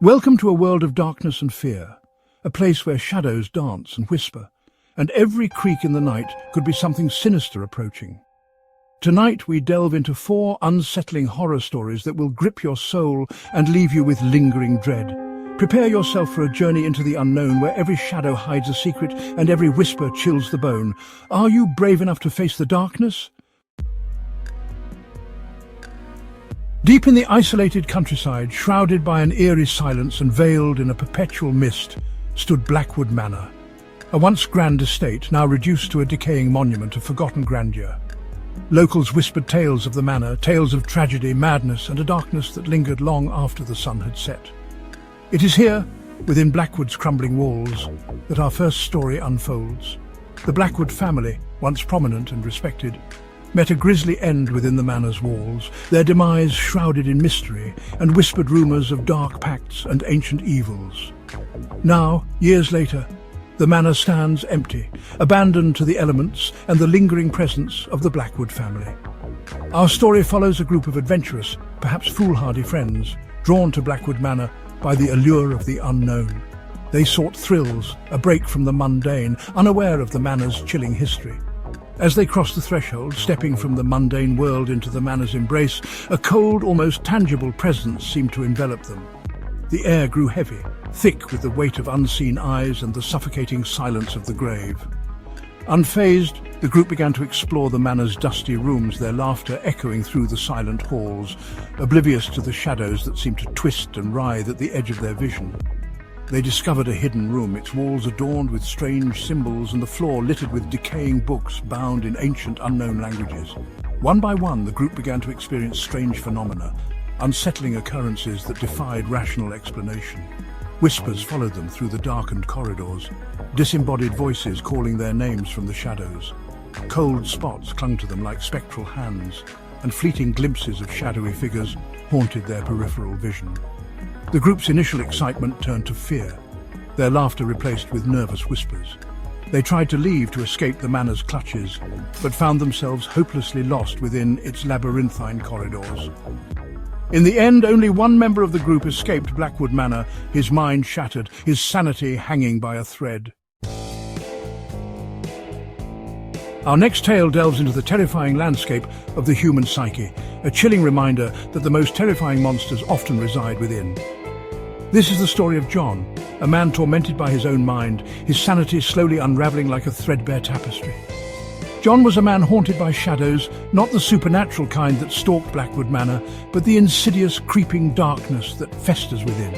Welcome to a world of darkness and fear, a place where shadows dance and whisper, and every creak in the night could be something sinister approaching. Tonight we delve into 4 unsettling horror stories that will grip your soul and leave you with lingering dread. Prepare yourself for a journey into the unknown where every shadow hides a secret and every whisper chills the bone. Are you brave enough to face the darkness? Deep in the isolated countryside, shrouded by an eerie silence and veiled in a perpetual mist, stood Blackwood Manor, a once grand estate now reduced to a decaying monument of forgotten grandeur. Locals whispered tales of the manor, tales of tragedy, madness, and a darkness that lingered long after the sun had set. It is here, within Blackwood's crumbling walls, that our first story unfolds. The Blackwood family, once prominent and respected, met a grisly end within the manor's walls, their demise shrouded in mystery and whispered rumours of dark pacts and ancient evils. Now, years later, the manor stands empty, abandoned to the elements and the lingering presence of the Blackwood family. Our story follows a group of adventurous, perhaps foolhardy friends, drawn to Blackwood Manor by the allure of the unknown. They sought thrills, a break from the mundane, unaware of the manor's chilling history. As they crossed the threshold, stepping from the mundane world into the manor's embrace, a cold, almost tangible presence seemed to envelop them. The air grew heavy, thick with the weight of unseen eyes and the suffocating silence of the grave. Unfazed, the group began to explore the manor's dusty rooms, their laughter echoing through the silent halls, oblivious to the shadows that seemed to twist and writhe at the edge of their vision. They discovered a hidden room, its walls adorned with strange symbols and the floor littered with decaying books bound in ancient unknown languages. One by one, the group began to experience strange phenomena, unsettling occurrences that defied rational explanation. Whispers followed them through the darkened corridors, disembodied voices calling their names from the shadows. Cold spots clung to them like spectral hands, and fleeting glimpses of shadowy figures haunted their peripheral vision. The group's initial excitement turned to fear, their laughter replaced with nervous whispers. They tried to leave to escape the manor's clutches, but found themselves hopelessly lost within its labyrinthine corridors. In the end, only one member of the group escaped Blackwood Manor, his mind shattered, his sanity hanging by a thread. Our next tale delves into the terrifying landscape of the human psyche, a chilling reminder that the most terrifying monsters often reside within. This is the story of John, a man tormented by his own mind, his sanity slowly unraveling like a threadbare tapestry. John was a man haunted by shadows, not the supernatural kind that stalked Blackwood Manor, but the insidious, creeping darkness that festers within.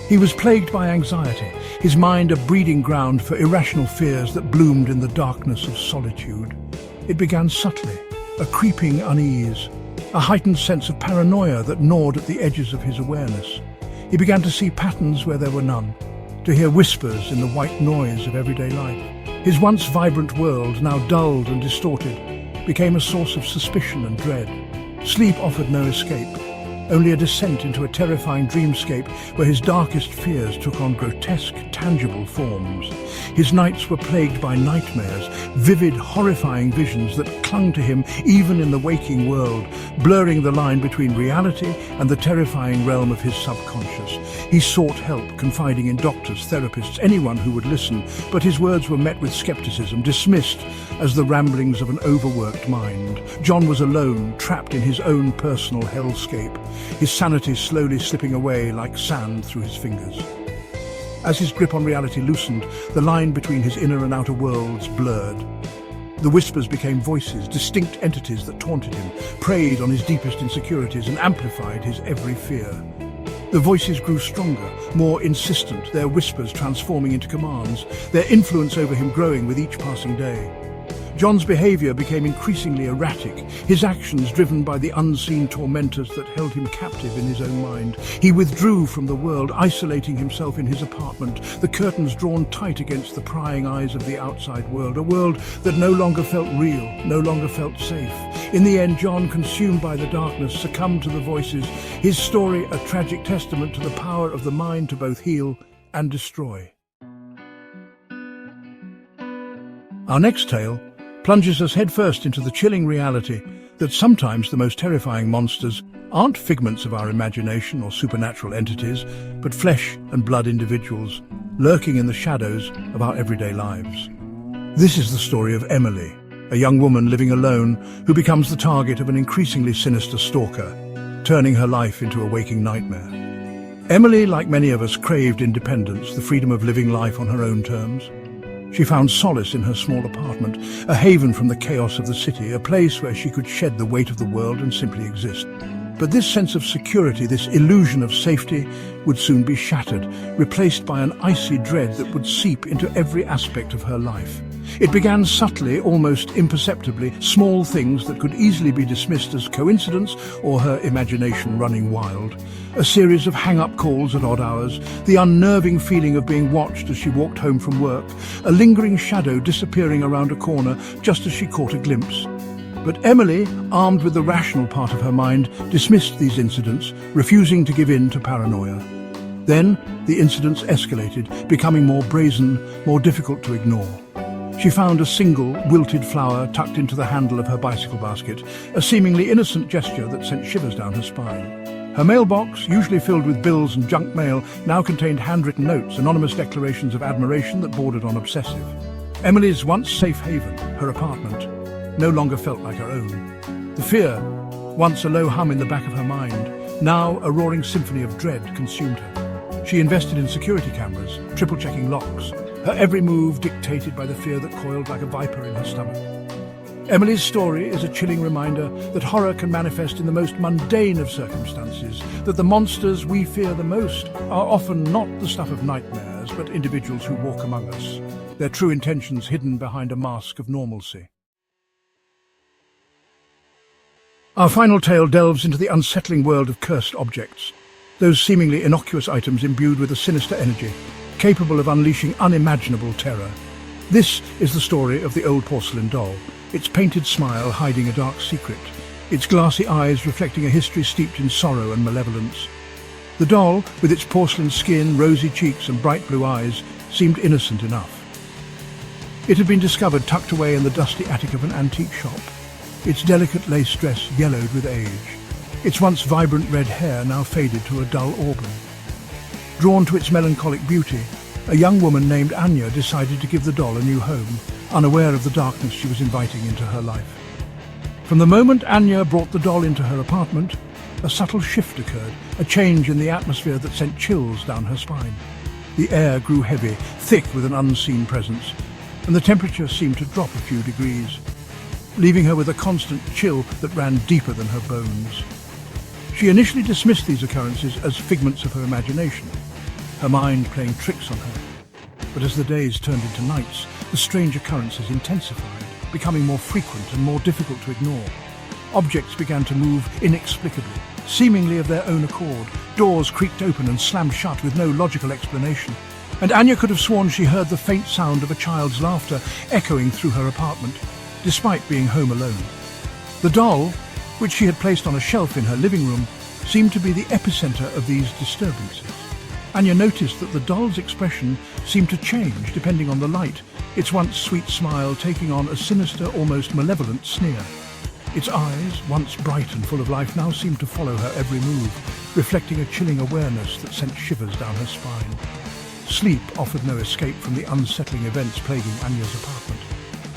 He was plagued by anxiety, his mind a breeding ground for irrational fears that bloomed in the darkness of solitude. It began subtly, a creeping unease, a heightened sense of paranoia that gnawed at the edges of his awareness. He began to see patterns where there were none, to hear whispers in the white noise of everyday life. His once vibrant world, now dulled and distorted, became a source of suspicion and dread. Sleep offered no escape, only a descent into a terrifying dreamscape where his darkest fears took on grotesque, tangible forms. His nights were plagued by nightmares, vivid, horrifying visions that clung to him even in the waking world, blurring the line between reality and the terrifying realm of his subconscious. He sought help, confiding in doctors, therapists, anyone who would listen, but his words were met with skepticism, dismissed as the ramblings of an overworked mind. John was alone, trapped in his own personal hellscape, his sanity slowly slipping away like sand through his fingers. As his grip on reality loosened, the line between his inner and outer worlds blurred. The whispers became voices, distinct entities that taunted him, preyed on his deepest insecurities and amplified his every fear. The voices grew stronger, more insistent, their whispers transforming into commands, their influence over him growing with each passing day. John's behavior became increasingly erratic, his actions driven by the unseen tormentors that held him captive in his own mind. He withdrew from the world, isolating himself in his apartment, the curtains drawn tight against the prying eyes of the outside world, a world that no longer felt real, no longer felt safe. In the end, John, consumed by the darkness, succumbed to the voices, his story a tragic testament to the power of the mind to both heal and destroy. Our next tale plunges us headfirst into the chilling reality that sometimes the most terrifying monsters aren't figments of our imagination or supernatural entities, but flesh and blood individuals lurking in the shadows of our everyday lives. This is the story of Emily, a young woman living alone who becomes the target of an increasingly sinister stalker, turning her life into a waking nightmare. Emily, like many of us, craved independence, the freedom of living life on her own terms. She found solace in her small apartment, a haven from the chaos of the city, a place where she could shed the weight of the world and simply exist. But this sense of security, this illusion of safety, would soon be shattered, replaced by an icy dread that would seep into every aspect of her life. It began subtly, almost imperceptibly, small things that could easily be dismissed as coincidence or her imagination running wild. A series of hang-up calls at odd hours, the unnerving feeling of being watched as she walked home from work, a lingering shadow disappearing around a corner just as she caught a glimpse. But Emily, armed with the rational part of her mind, dismissed these incidents, refusing to give in to paranoia. Then the incidents escalated, becoming more brazen, more difficult to ignore. She found a single, wilted flower tucked into the handle of her bicycle basket, a seemingly innocent gesture that sent shivers down her spine. Her mailbox, usually filled with bills and junk mail, now contained handwritten notes, anonymous declarations of admiration that bordered on obsessive. Emily's once safe haven, her apartment, no longer felt like her own. The fear, once a low hum in the back of her mind, now a roaring symphony of dread consumed her. She invested in security cameras, triple-checking locks, her every move dictated by the fear that coiled like a viper in her stomach. Emily's story is a chilling reminder that horror can manifest in the most mundane of circumstances, that the monsters we fear the most are often not the stuff of nightmares, but individuals who walk among us, their true intentions hidden behind a mask of normalcy. Our final tale delves into the unsettling world of cursed objects, those seemingly innocuous items imbued with a sinister energy, capable of unleashing unimaginable terror. This is the story of the old porcelain doll, its painted smile hiding a dark secret, its glassy eyes reflecting a history steeped in sorrow and malevolence. The doll, with its porcelain skin, rosy cheeks and bright blue eyes, seemed innocent enough. It had been discovered tucked away in the dusty attic of an antique shop, its delicate lace dress yellowed with age, its once vibrant red hair now faded to a dull auburn. Drawn to its melancholic beauty, a young woman named Anya decided to give the doll a new home, unaware of the darkness she was inviting into her life. From the moment Anya brought the doll into her apartment, a subtle shift occurred, a change in the atmosphere that sent chills down her spine. The air grew heavy, thick with an unseen presence, and the temperature seemed to drop a few degrees, leaving her with a constant chill that ran deeper than her bones. She initially dismissed these occurrences as figments of her imagination, her mind playing tricks on her. But as the days turned into nights, the strange occurrences intensified, becoming more frequent and more difficult to ignore. Objects began to move inexplicably, seemingly of their own accord. Doors creaked open and slammed shut with no logical explanation. And Anya could have sworn she heard the faint sound of a child's laughter echoing through her apartment, despite being home alone. The doll, which she had placed on a shelf in her living room, seemed to be the epicenter of these disturbances. Anya noticed that the doll's expression seemed to change depending on the light, its once sweet smile taking on a sinister, almost malevolent sneer. Its eyes, once bright and full of life, now seemed to follow her every move, reflecting a chilling awareness that sent shivers down her spine. Sleep offered no escape from the unsettling events plaguing Anya's apartment.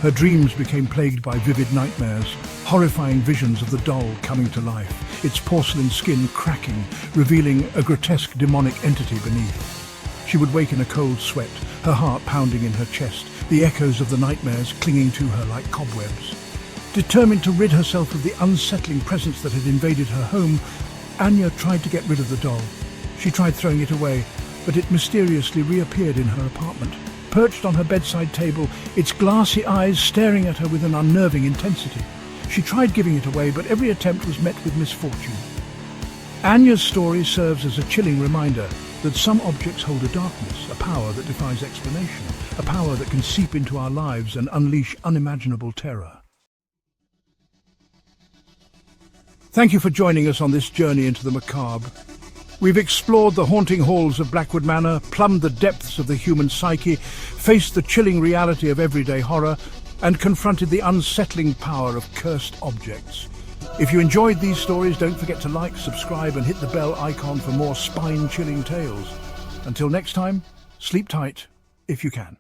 Her dreams became plagued by vivid nightmares, horrifying visions of the doll coming to life, its porcelain skin cracking, revealing a grotesque demonic entity beneath. She would wake in a cold sweat, her heart pounding in her chest, the echoes of the nightmares clinging to her like cobwebs. Determined to rid herself of the unsettling presence that had invaded her home, Anya tried to get rid of the doll. She tried throwing it away, but it mysteriously reappeared in her apartment, perched on her bedside table, its glassy eyes staring at her with an unnerving intensity. She tried giving it away, but every attempt was met with misfortune. Anya's story serves as a chilling reminder that some objects hold a darkness, a power that defies explanation, a power that can seep into our lives and unleash unimaginable terror. Thank you for joining us on this journey into the macabre. We've explored the haunting halls of Blackwood Manor, plumbed the depths of the human psyche, faced the chilling reality of everyday horror, and confronted the unsettling power of cursed objects. If you enjoyed these stories, don't forget to like, subscribe, and hit the bell icon for more spine-chilling tales. Until next time, sleep tight if you can.